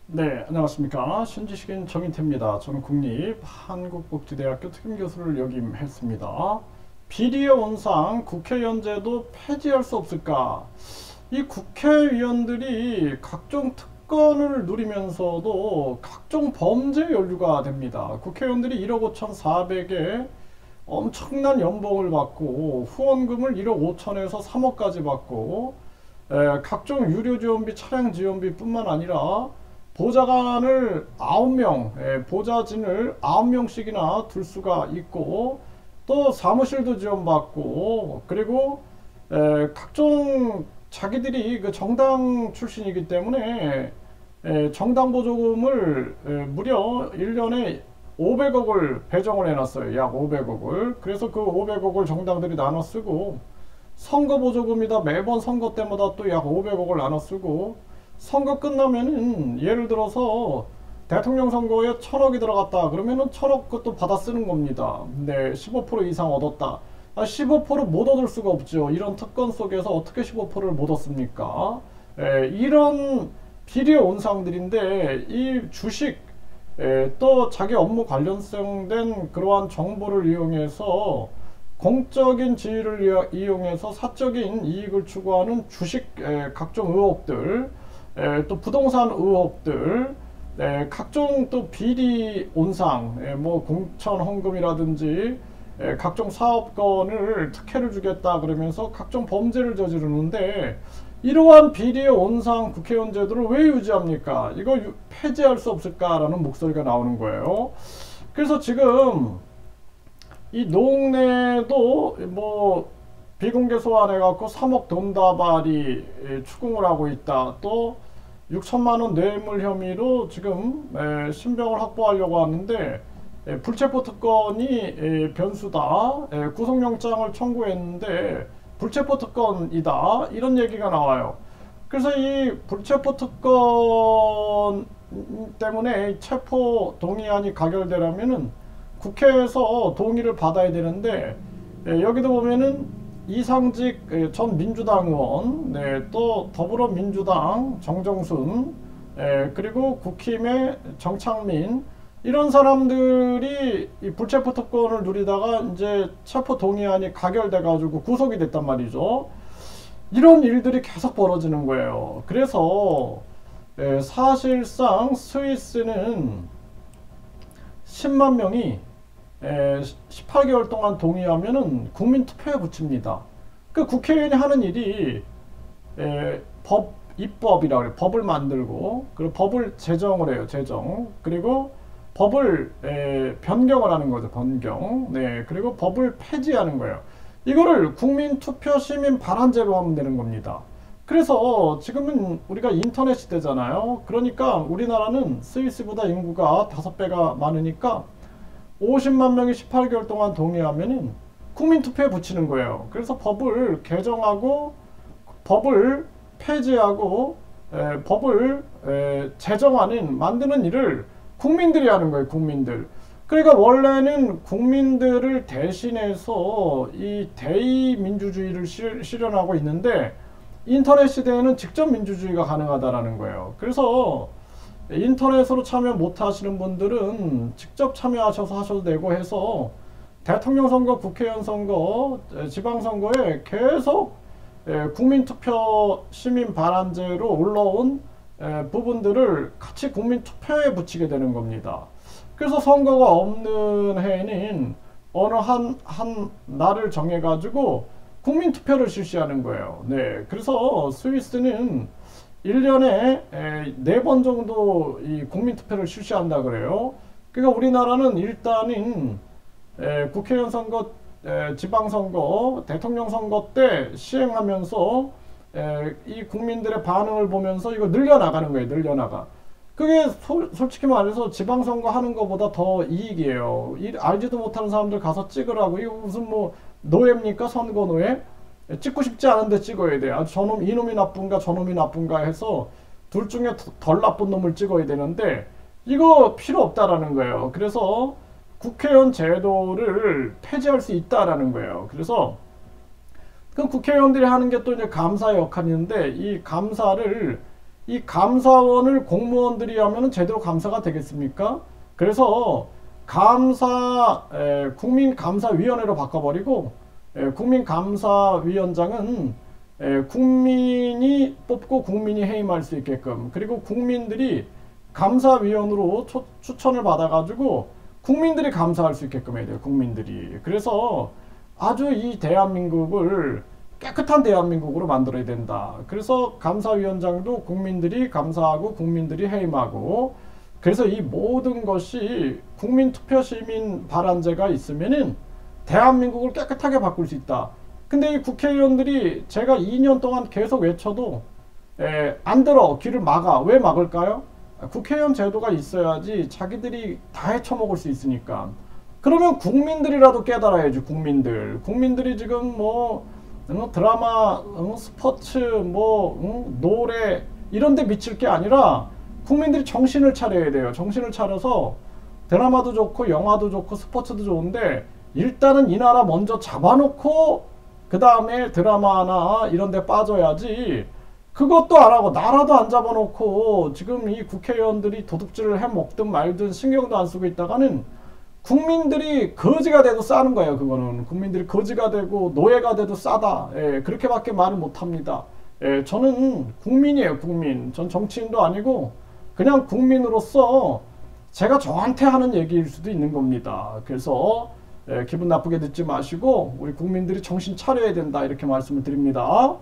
네, 안녕하십니까. 신지식인 정인태입니다. 저는 국립한국복지대학교 특임교수를 역임했습니다. 비리의 온상 국회의원제도 폐지할 수 없을까? 이 국회의원들이 각종 특권을 누리면서도 각종 범죄 연루가 됩니다. 국회의원들이 1억 5,400에 엄청난 연봉을 받고 후원금을 1억 5천에서 3억까지 받고 각종 유료 지원비, 차량 지원비 뿐만 아니라 보좌관을 9명, 보좌진을 9명씩이나 둘 수가 있고 또 사무실도 지원받고 그리고 각종 자기들이 그 정당 출신이기 때문에 정당 보조금을 무려 1년에 500억을 배정을 해놨어요. 약 500억을. 그래서 그 500억을 정당들이 나눠 쓰고 선거 보조금이다 매번 선거 때마다 또 약 500억을 나눠 쓰고 선거 끝나면은 예를 들어서 대통령 선거에 1,000억이 들어갔다 그러면은 1,000억 그것도 받아 쓰는 겁니다. 네, 15% 이상 얻었다. 15%못 얻을 수가 없죠. 이런 특권 속에서 어떻게 15%를 못 얻습니까? 이런 비리의 온상들인데 이 주식 또 자기 업무 관련성된 그러한 정보를 이용해서 공적인 지위를 이용해서 사적인 이익을 추구하는 주식 각종 의혹들 또 부동산 의혹들 각종 또 비리 온상 뭐 공천 헌금이라든지 각종 사업권을 특혜를 주겠다 그러면서 각종 범죄를 저지르는데 이러한 비리의 온상 국회의원 제도를 왜 유지합니까? 이거 폐지할 수 없을까라는 목소리가 나오는 거예요. 그래서 지금 이 노웅래도 뭐 비공개 소환해갖고 3억 돈다발이 추궁을 하고 있다. 또 6천만 원 뇌물 혐의로 지금 신병을 확보하려고 하는데 불체포 특권이 변수다. 구속영장을 청구했는데 불체포 특권이다. 이런 얘기가 나와요. 그래서 이 불체포 특권 때문에 체포 동의안이 가결되려면은 국회에서 동의를 받아야 되는데 여기도 보면은 이상직 전 민주당 의원, 또 더불어민주당 정정순, 그리고 국힘의 정창민 이런 사람들이 이 불체포 특권을 누리다가 이제 체포 동의안이 가결돼 가지고 구속이 됐단 말이죠. 이런 일들이 계속 벌어지는 거예요. 그래서 사실상 스위스는 10만 명이 18개월 동안 동의하면은 국민투표에 붙입니다. 그 국회의원이 하는 일이 입법이라고 해요. 법을 만들고 그리고 법을 제정을 해요. 제정. 그리고 법을 변경을 하는 거죠. 변경. 네. 그리고 법을 폐지하는 거예요. 이거를 국민투표 시민 발안제로 하면 되는 겁니다. 그래서 지금은 우리가 인터넷 시대잖아요. 그러니까 우리나라는 스위스보다 인구가 5배가 많으니까 50만 명이 18개월 동안 동의하면은 국민투표에 붙이는 거예요. 그래서 법을 개정하고 법을 폐지하고 법을 제정하는 만드는 일을 국민들이 하는 거예요. 국민들. 그러니까 원래는 국민들을 대신해서 이 대의민주주의를 실현하고 있는데 인터넷 시대에는 직접 민주주의가 가능하다라는 거예요. 그래서 인터넷으로 참여 못 하시는 분들은 직접 참여하셔서 하셔도 되고 해서 대통령 선거, 국회의원 선거, 지방선거에 계속 국민투표 시민 발안제로 올라온 부분들을 같이 국민투표에 붙이게 되는 겁니다. 그래서 선거가 없는 해에는 어느 한 날을 정해가지고 국민투표를 실시하는 거예요. 네. 그래서 스위스는 1년에 4번 정도 이 국민투표를 실시한다 그래요. 그러니까 우리나라는 일단은 국회의원 선거, 지방선거, 대통령 선거 때 시행하면서 이 국민들의 반응을 보면서 이거 늘려나가는 거예요. 늘려나가. 그게 솔직히 말해서 지방선거 하는 것보다 더 이익이에요. 알지도 못하는 사람들 가서 찍으라고. 이거 무슨 뭐 노예입니까? 선거노예? 찍고 싶지 않은데 찍어야 돼. 아, 저놈, 이놈이 나쁜가, 저놈이 나쁜가 해서 둘 중에 덜 나쁜 놈을 찍어야 되는데 이거 필요 없다라는 거예요. 그래서 국회의원 제도를 폐지할 수 있다라는 거예요. 그래서 그 국회의원들이 하는 게 또 이제 감사의 역할인데 이 감사를 이 감사원을 공무원들이 하면은 제대로 감사가 되겠습니까? 그래서 국민감사위원회로 바꿔버리고, 국민감사위원장은 국민이 뽑고 국민이 해임할 수 있게끔, 그리고 국민들이 감사위원으로 추천을 받아가지고 국민들이 감사할 수 있게끔 해야 돼요. 국민들이. 그래서 아주 이 대한민국을 깨끗한 대한민국으로 만들어야 된다. 그래서 감사위원장도 국민들이 감사하고 국민들이 해임하고, 그래서 이 모든 것이 국민투표시민 발안제가 있으면은 대한민국을 깨끗하게 바꿀 수 있다. 근데 이 국회의원들이 제가 2년 동안 계속 외쳐도 안 들어. 귀를 막아. 왜 막을까요? 국회의원 제도가 있어야지 자기들이 다 헤쳐먹을 수 있으니까. 그러면 국민들이라도 깨달아야지. 국민들이 지금 뭐 드라마, 스포츠, 노래 이런 데 미칠 게 아니라 국민들이 정신을 차려야 돼요. 정신을 차려서 드라마도 좋고 영화도 좋고 스포츠도 좋은데 일단은 이 나라 먼저 잡아놓고 그 다음에 드라마나 이런 데 빠져야지. 그것도 안 하고 나라도 안 잡아놓고 지금 이 국회의원들이 도둑질을 해먹든 말든 신경도 안 쓰고 있다가는 국민들이 거지가 돼도 싸는 거예요. 그거는 국민들이 거지가 되고 노예가 돼도 싸다. 그렇게밖에 말을 못합니다. 저는 국민이에요. 국민. 전 정치인도 아니고 그냥 국민으로서 제가 저한테 하는 얘기일 수도 있는 겁니다. 그래서 기분 나쁘게 듣지 마시고 우리 국민들이 정신 차려야 된다, 이렇게 말씀을 드립니다.